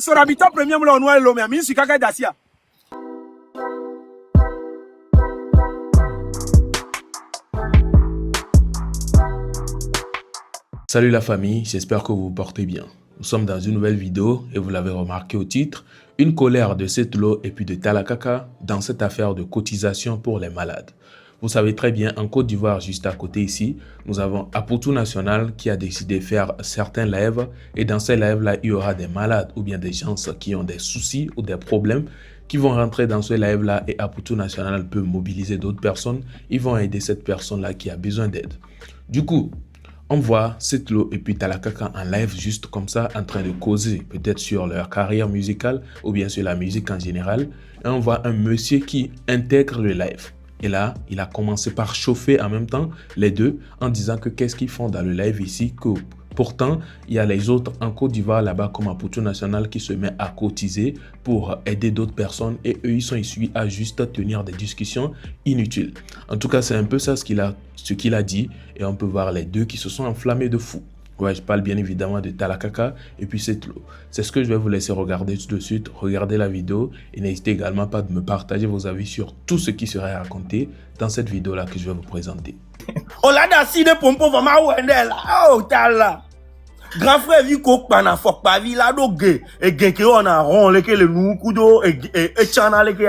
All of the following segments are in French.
Son habitant premier, on noie l'homme, mais je kaka dacia. Salut la famille, j'espère que vous vous portez bien. Nous sommes dans une nouvelle vidéo et vous l'avez remarqué au titre, une colère de Setlo et puis de Talakaka dans cette affaire de cotisation pour les malades. Vous savez très bien, en Côte d'Ivoire, juste à côté ici, nous avons Aputu National qui a décidé de faire certains lives et dans ces lives-là, il y aura des malades ou bien des gens qui ont des soucis ou des problèmes qui vont rentrer dans ce live-là et Aputu National peut mobiliser d'autres personnes. Ils vont aider cette personne-là qui a besoin d'aide. Du coup, on voit Setlo et puis Talakaka en live juste comme ça en train de causer peut-être sur leur carrière musicale ou bien sur la musique en général. Et on voit un monsieur qui intègre le live. Et là, il a commencé par chauffer en même temps les deux en disant que qu'est-ce qu'ils font dans le live ici, que pourtant, il y a les autres en Côte d'Ivoire là-bas comme Aputu National qui se met à cotiser pour aider d'autres personnes et eux, ils sont ici à juste tenir des discussions inutiles. En tout cas, c'est un peu ça ce qu'il a dit et on peut voir les deux qui se sont enflammés de fou. Ouais, je parle bien évidemment de Talakaka et puis Setlo. C'est ce que je vais vous laisser regarder tout de suite. Regardez la vidéo et n'hésitez également pas de me partager vos avis sur tout ce qui serait raconté dans cette vidéo-là que je vais vous présenter. On l'a décidé pour vraiment ouendel. Oh, tala. Grand frère vu qu'on n'a pas vu là do gay et gay que on a rond les que le nous kudo et chana les que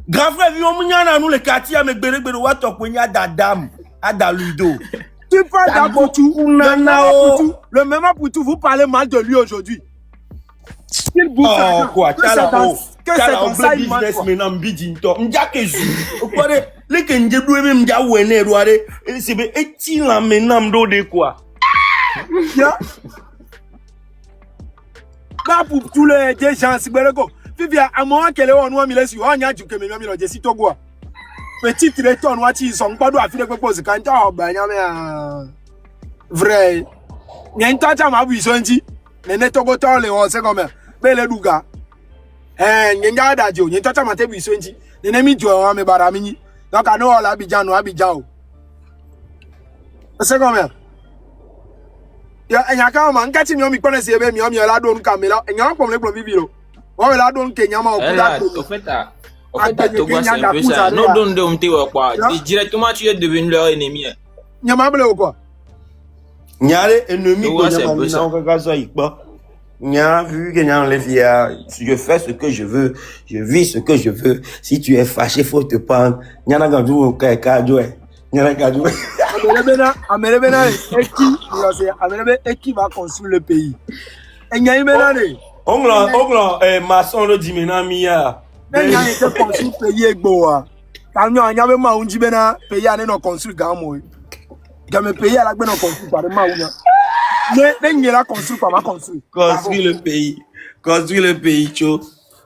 grand frère vu on m'y nous les quartiers mais béré wa to kwenya dadam adaludo. Tu parles d'Aputu, le même Aputu, vous parlez mal de lui aujourd'hui. Il bouge quoi, que c'est dans ça, il business maintenant, m'bidinto, m'diakezu. Vous voyez, les que n'djeboué même m'dia ouene, douare, c'est bien, est-il là maintenant m'dode quoi? Ya? Bah, pour tous les gens, c'est bien, Vivia, à moi, qu'elle est en noix, mais laisse, on y a du que mes amis l'ont dit, toi. Petit retour, on ils sont pas doit faire quelque chose quand on ben vrai. Il y a une tâche à ma besoin dit. Les nettoyeurs les on sait comment. Mais les dougas. Il y a d'adio. Il y a une tâche à ma besoin dit. Les nemi du on me baramini. Donc à nous à Abidjan ou Abidjan. C'est comment. Il y a quand même un gâteau mi connaît c'est bien mi la donne caméra. Il y a un problème pour vivre. On la donne Kenya ma au fait en fait, à Togo, c'est un peu ça. Non, donc, directement, tu es devenu leur ennemi. Nyamable ou quoi? Nyale ennemi que Nya vu que Nya les je fais ce que je veux, je vis ce que je veux. Si tu es fâché, faut te prendre. Nya na gandu au kajoué. Nya na gandu. Amelebena qui va construire le pays. Et Nya Imena ne. Ongla maçon le dimena miya. Mais il y a été construit pays Egboa. Quand il y a même un jibena pays à non construit Gamo. Il y a un pays à la ben construit par Maouya. Mais il y a la construit par ma construit. Construire le pays, cho.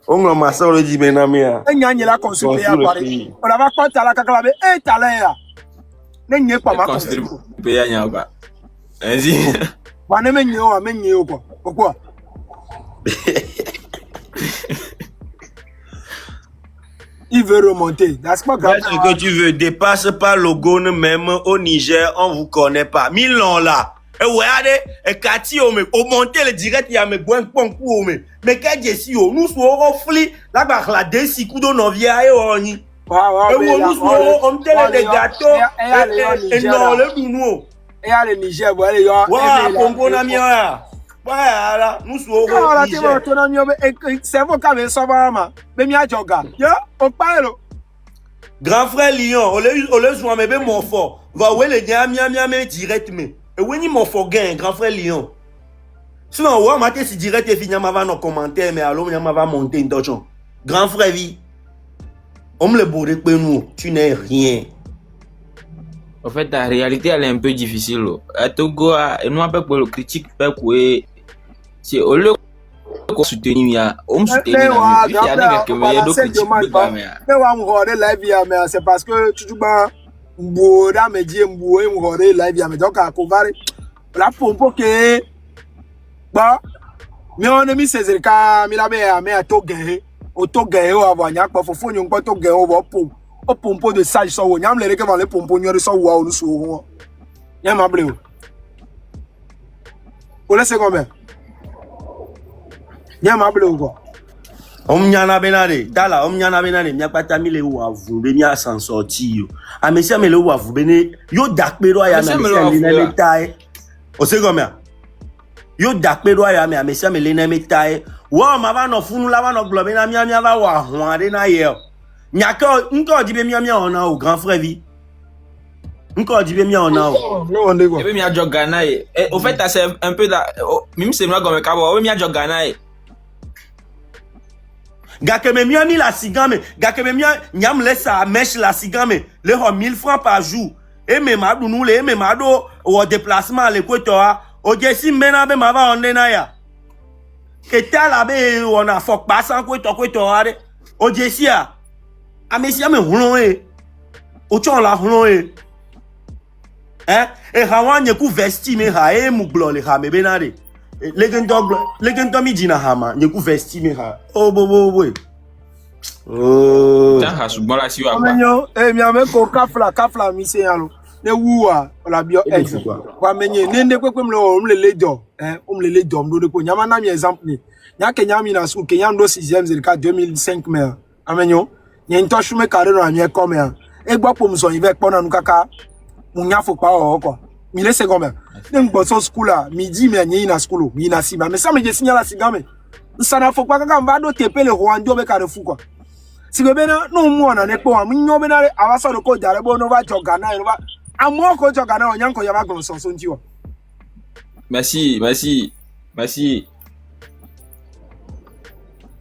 On a massé le dimena mia. Il y a la construit pays à Paris. On a pas ta la kakalabe et ta là. Il y a pas ma construit. Pays à Nyaba. Vas-y. Va ne menyo a menyo quoi. Pourquoi? Il veut remonter. C'est pas grave. Ce que tu veux, dépasse pas le Gone même au Niger, on vous connaît pas. Milan là. Et regardez, et Kati au monter le direct, il y a mes bons points pour me. Mais quand j'ai si nous sommes fli, là bas la desi kudo no via et on y. Et nous sommes on telle des gâteaux et non le dounou. Et à le Niger, voilà yo. Wa Congo na mia. Voilà, nous sommes au Niger. C'est vous qui avez sauvé ma. Mais mia joga. Yo, on parle. Grand frère Lyon, on le joue mais mon fort. Va où les gars mia direct mais. Et où ni mon fort gain grand frère Lyon. Sinon ouais maté si direct et fini va nos commentaires mais alors on va monter une torchon. Grand frère vie. On me le bourre que nous, tu n'es rien. En fait, la réalité elle est un peu difficile. À Togo, nous on peut pour le critique peut c'est au lieu de soutenir on soutient il y a des critiques mais c'est parce que tu dois mboda me dire mboé mboré live mais donc à couvrir la pompe que bah mais on a mis ces cas mais la mais à Togo au Togo avoir nya pas faut ñu pas Togo au pompe de sage so wo nyam le que va les pompe ñu so wa onu so nyam ablé o laisse combien. Nya ma ble ko. Omnyana benade, dala omnyana benade, mia pata mi le wa vumbe mi s'en sorti yo. A mesia me le wa vumbe yo dakpero ya me mesia le tae. O se gomia. Yo dakpero ya me mesia me le na me tae. Wa ma va no funu la va no globe na mia va wa hoade na ye. Nya ko nko dibe mia ona o grand frère vi. Nko dibe mia ona o. Et puis mia jogana e. Au fait c'est un peu là même c'est moi comme kabo, mia jogana e. Gakeme mi la cigame, gakeme mi nyam laissa mèche la cigame, le ho 1000 francs par jour. Et me madou nous le me mado au déplacement le kwotoa, o jesi mena be mava onde na ya. Que tala be on a fok pasan kwotoa de. O jesi a. Amesia me hulon e. O chon la hulon e. Hein? E hawan nyeku vesti me ha e mu glo le ha me benade. Legend mi dina hama nyeku vesti me ha oh bo oh ta ha sugbon la si wa amenyo mi ameko kafla mi se yalo ne wuwa ola bio ex kwa menye nende kwekwe mlelejo mlelejo mdo ko nyama na mi example ni nya kenya mi na school kenya ndo 6e zerika 2005 me amenyo nye nto shume kare no anye come ya egbapo mso ive pona nukaka munya fo pa o ko mi le secondaire nem boso school a midi me nyi na school mi na siba me sa me je signala sigame nsana fo kwa kaka mbado tepele rwandi obe kare fu kwa sigebe na no mu ona ne po am nyo be na awaso do ko jare bo no va jogana no va amo ko jogana onyanko ya magbon so ntiwo. Merci.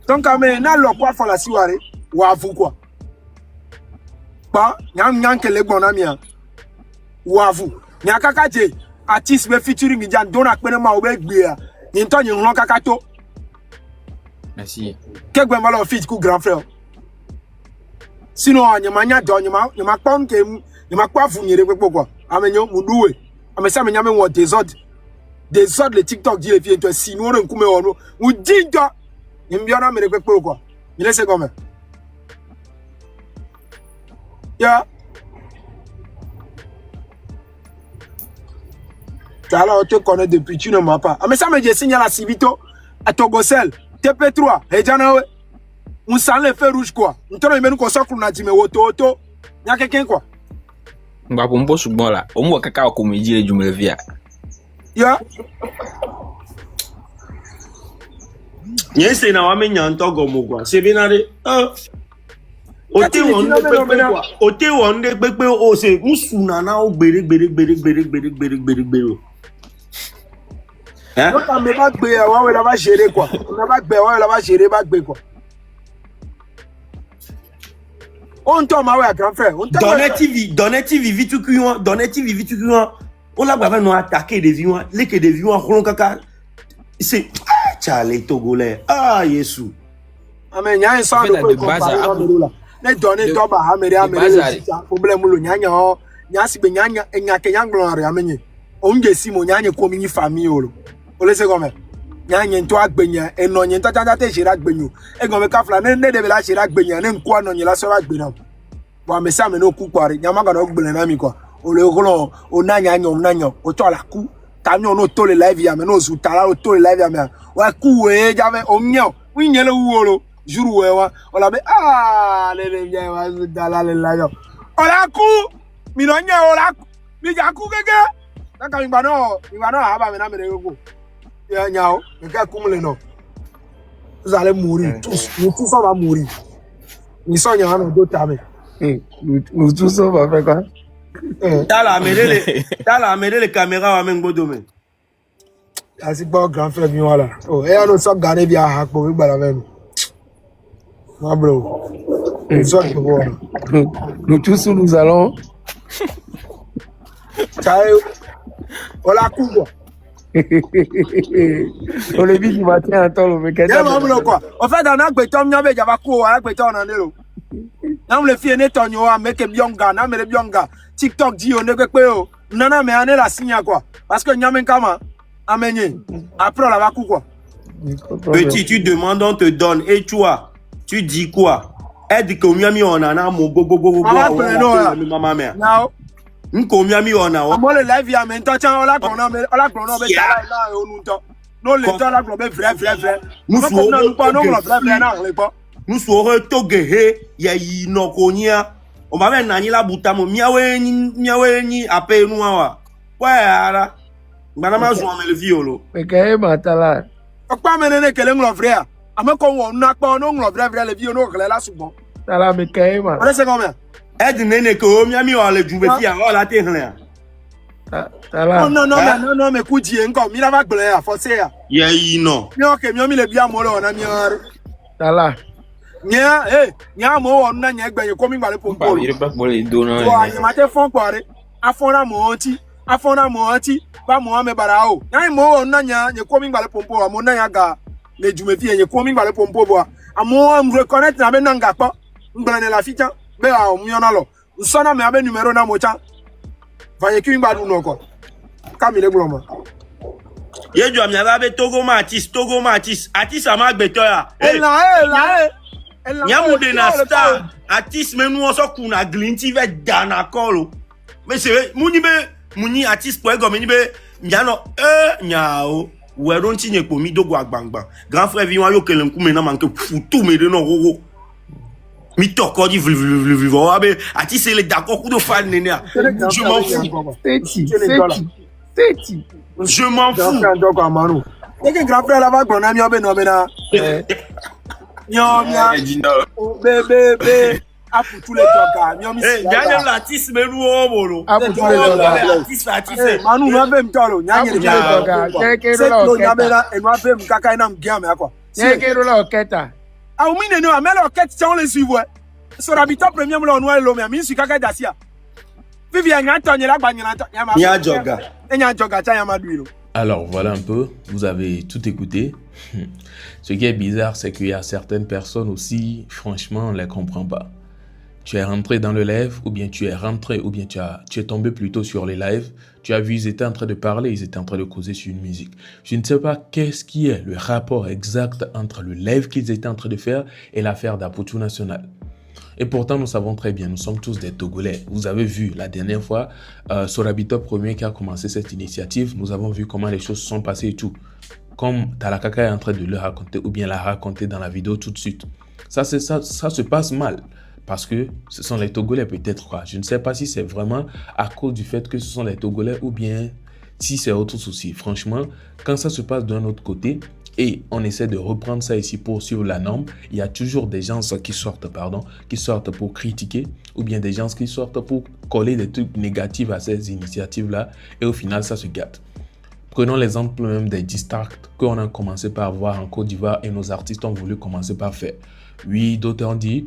Donc ame na lo kwa fola siware wa fu kwa pa nyam kele gbona mi a wa fu nya kaka je artist be featuring Jan dona pene ma obe gbe a ni to yin ron kaka to. Merci. Kegbe ma lo fit ku grand frère. Sino anyama do nyama pon ke nyama kwa fu nyere pepo kwa. Amenyo muduwe. Amesa me nyame wo desord le TikTok di le fi ento sino re nkume ono. Ujinja. Nimbia na mere pepo kwa. Ile se gome. Ya. Tala o te connaît depuis tu ne m'as pas. Mais ça me je signale à Sibito à Togosel TP3 et jana on sent le feu rouge quoi. On te remène ko sokru na jime woto nya quelqu'un quoi. Ngba po mbo sugbon la. O mo kaka ko meji le jumle via. Ya. Nyese na wa me nyanto gomo kwa. Se binare Ote wonde pepe o se musuna na o gbere. Hein? Donc me ba gbe wa we la ba gérer quoi. On ba gbe wa la ba gérer ba gbe quoi. On tombe ma grand frère. On Donne TV vitu kuyon. On la ba no attaquer des viewers, les que des viewers ron kaka. C'est Charlie Togolais. Ah Yesu. Amen nya en sans de base. Ne donner doba hamere problème lo nyanya ho nya si be nyanya enya kenya gloire amenye onje si mo nyanya ko mi famille olo ole se gome nyanya nto agbenya eno nyen tata te shira agbenyu e gome kafla ne de be la shira agbenya ne nko ano nyela so agbena bo me sa me no ku kware nyama ga no gbele na mi kwa ole golo onanya nyom o to la ku tami ono to le live ya me no zu tala o to le live ya me wa ku we jave onyo winyele wuolo jour wewa ola be le bien wa dala le la yo ola ku mi no nya ola mi ja ku gege na ka mi gba no aba me na mere go ya nya o me ka ku mle no vous allez mourir tous nous tous on va mourir ni so nya no do ta me nous tous on va faire quoi Tala amede le caméra wa men godo me asi ba grand frère mi wala oh e no so gare bi a hapo mi gba la me ah bro. Nous tous nous allons. Ciao. Hola Cuba. On le dit du matin à temps le mécanisme. Quoi. En fait, dans un béton, il y avait quoi, un béton en anelo. Nam le fie ne tonyo a meke bionga, na me le bionga. TikTok dit on ne peut pas. Nana me ane la signe quoi. Parce que nyamen kama amenye. Après on la va quoi. Petit, tu demandes, on te donne. Et toi, tu dis quoi? Aide que miami on a na mo go. Maman mère. Non. Nko miami on a. Moi le live ya men to chan ola kono be tala na onunto. Non, les gens là, vrai. Nous Nous sommes vrai. nous sommes togehe ya inokonia o ma na ni la butamo miawe ni ape nu wa ara ngana ma zo amele violo Mais quand même, Tala. Papa menene kele nglo vrai. Ame ko won na pa no nglo vrai le vie no kele la sugbon. Tala, mais quand même. On sait combien? ed nene ko mi ami o le jube fi a o la te hlen Tala. Non, mais kuji encore, mi la va gble a forcer ya. ya ino Mi o ke mi o mi le bia mo lo na mi ar. Tala. Nya mo won na nya gbe ko mi gbale Pas pompo. il pas pour les deux non. Wa ni ma te fon pare. Afona mo anti. Ba mo ame bara o. Nya mo won na nya ko mi gbale pompo mo na nya ga le jume fi nya ko mi gbale pompo bo. Amo am reconnect na be na nga pa. Ngbele la ficha. Be a o mi ona lo. Nsona me abe numero na mo cha. Vanye ki mi gbadu no ko. Kamile gloma. ye jo mi aba be togo matis ama gbeto ya nyamu de na star artiste menu on so kuna glinti ve dana kolo mais c'est muni artiste pour go meni be nyano nyao we don tinye po mi dogo agbangba grand frère vi wan yo kelen ku me na manke futu me de no gogo mi toko di vivre abe artiste le d'accord ku do fan nene je m'en fous je m'en fous Eke grand frère la va gbona mi obe no be na. Nyomia. Bébé. Apu tous les toka. Nyomi. Nyanya l'artiste menu o bolo. Apu tous les toka. Artiste. Manu no be mtolo. Nyanya Apu tous les toka. C'est lo nyabela e no be mkaka na mgia me akwa. Nyeke rola oketa. Ah o mi ne no amelo ket ti on le suivre. So rabito premier mo no lo mi su kaka dasia. Vivian nya tonye la gba nya ta. Nya joga. Nya joga ta ya maduiro. Alors voilà un peu, vous avez tout écouté. Ce qui est bizarre, c'est qu'il y a certaines personnes aussi, franchement, on ne les comprend pas. Tu es rentré dans le live, ou bien tu es rentré, ou bien tu es tombé plutôt sur les lives. Tu as vu, ils étaient en train de parler, ils étaient en train de causer sur une musique. Je ne sais pas qu'est-ce qui est le rapport exact entre le live qu'ils étaient en train de faire et l'affaire d'Aputu National. Et pourtant, nous savons très bien, nous sommes tous des Togolais. Vous avez vu la dernière fois, Sorabito premier qui a commencé cette initiative, nous avons vu comment les choses se sont passées et tout. Comme Talakaka est en train de le raconter ou bien la raconter dans la vidéo tout de suite. Ça se passe mal. Parce que ce sont les Togolais peut-être quoi. Je ne sais pas si c'est vraiment à cause du fait que ce sont les Togolais ou bien si c'est autre souci. Franchement, quand ça se passe d'un autre côté, et on essaie de reprendre ça ici pour suivre la norme, il y a toujours des gens qui sortent pour critiquer ou bien des gens qui sortent pour coller des trucs négatifs à ces initiatives-là et au final, ça se gâte. Prenons l'exemple même des distracts qu'on a commencé par voir en Côte d'Ivoire et nos artistes ont voulu commencer par faire. Oui, d'autres ont dit,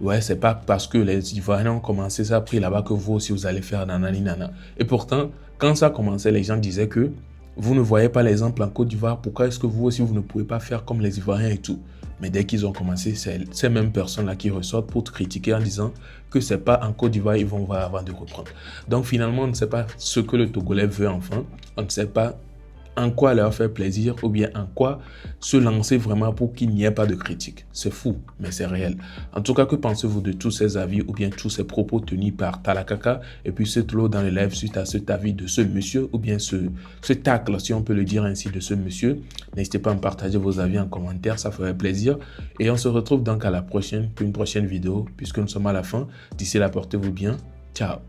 ouais, c'est pas parce que les Ivoiriens ont commencé ça après là-bas que vous aussi vous allez faire nanani nana. Et pourtant, quand ça commençait, les gens disaient que vous ne voyez pas l'exemple en Côte d'Ivoire, pourquoi est-ce que vous aussi, vous ne pouvez pas faire comme les Ivoiriens et tout? Mais dès qu'ils ont commencé, c'est ces mêmes personnes-là qui ressortent pour te critiquer en disant que c'est pas en Côte d'Ivoire, ils vont voir avant de reprendre. Donc finalement, on ne sait pas ce que le Togolais veut enfin, on ne sait pas en quoi leur faire plaisir ou bien en quoi se lancer vraiment pour qu'il n'y ait pas de critique. C'est fou, mais c'est réel. En tout cas, que pensez-vous de tous ces avis ou bien tous ces propos tenus par Talakaka et puis cet lot dans le live suite à cet avis de ce monsieur ou bien ce tacle, si on peut le dire ainsi, de ce monsieur? N'hésitez pas à me partager vos avis en commentaire, ça ferait plaisir. Et on se retrouve donc à la prochaine, pour une prochaine vidéo puisque nous sommes à la fin. D'ici là, portez-vous bien. Ciao.